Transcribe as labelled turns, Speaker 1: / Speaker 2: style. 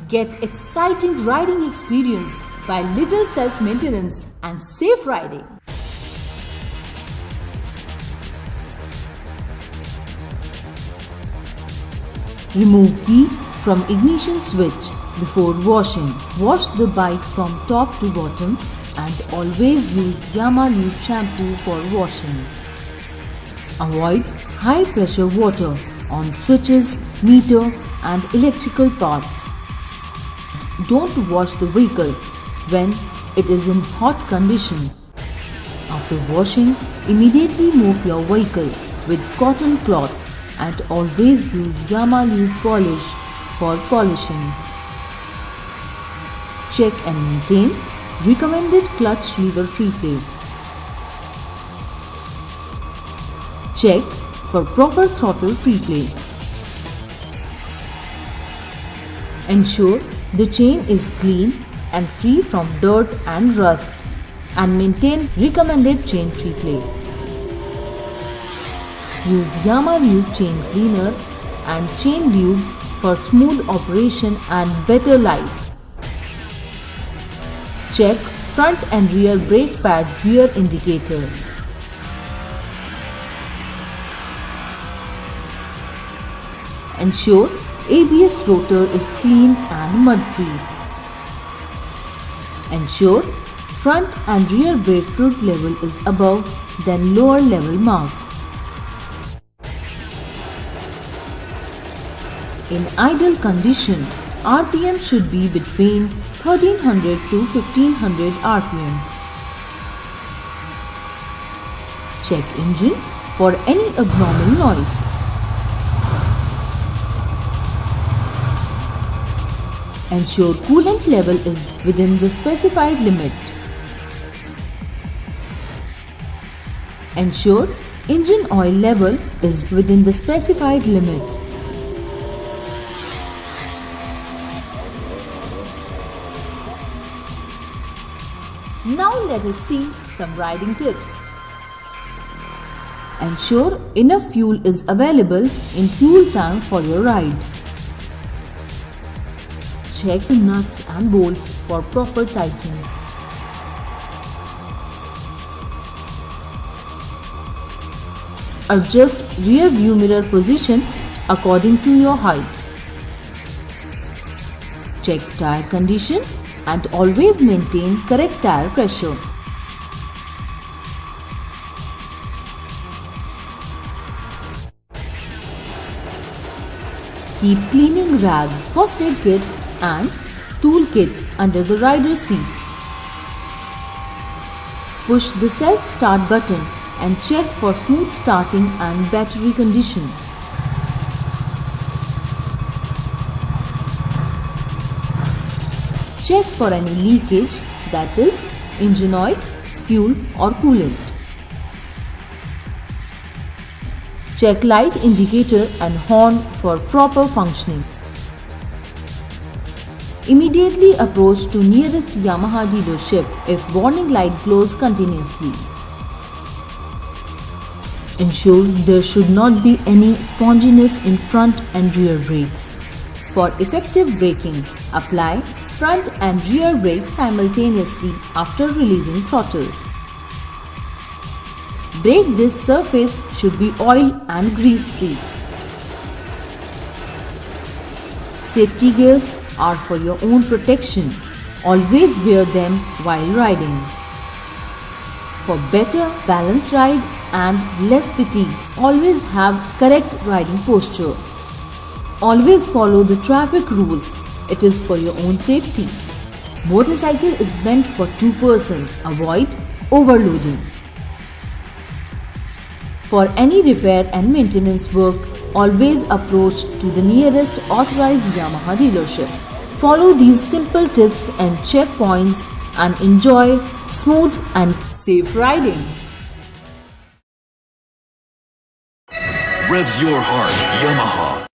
Speaker 1: Get exciting riding experience by little self-maintenance and safe riding. Remove key from ignition switch before washing. Wash the bike from top to bottom and always use Yamaha lube shampoo for washing. Avoid high pressure water on switches, meter and electrical parts. Don't wash the vehicle when it is in hot condition. After washing, immediately mop your vehicle with cotton cloth and always use Yamaha lube polish for polishing. Check and maintain recommended clutch lever free play. Check for proper throttle free play. Ensure the chain is clean and free from dirt and rust and maintain recommended chain free play. Use Yamaha lube chain cleaner and chain lube for smooth operation and better life. Check front and rear brake pad wear indicator. Ensure ABS rotor is clean and mud free. Ensure front and rear brake fluid level is above than lower level mark. In idle condition, RPM should be between 1300 to 1500 RPM. Check engine for any abnormal noise. Ensure coolant level is within the specified limit. Ensure engine oil level is within the specified limit. Now let us see some riding tips. Ensure enough fuel is available in fuel tank for your ride. Check the nuts and bolts for proper tightening. Adjust rear view mirror position according to your height. Check tire condition and always maintain correct tire pressure. Keep cleaning rag, first aid kit and tool kit under the rider's seat. Push the self-start button and check for smooth starting and battery condition. Check for any leakage, that is engine oil, fuel or coolant. Check light indicator and horn for proper functioning. Immediately approach to nearest Yamaha dealership if warning light glows continuously. Ensure there should not be any sponginess in front and rear brakes. For effective braking, apply front and rear brakes simultaneously after releasing throttle. Brake disc surface should be oil and grease free. Safety gears are for your own protection. Always wear them while riding. For better balanced ride and less fatigue, always have correct riding posture. Always follow the traffic rules. It is for your own safety. Motorcycle is meant for two persons. Avoid overloading. For any repair and maintenance work, always approach to the nearest authorized Yamaha dealership. Follow these simple tips and checkpoints and enjoy smooth and safe riding.
Speaker 2: Revs your heart, Yamaha.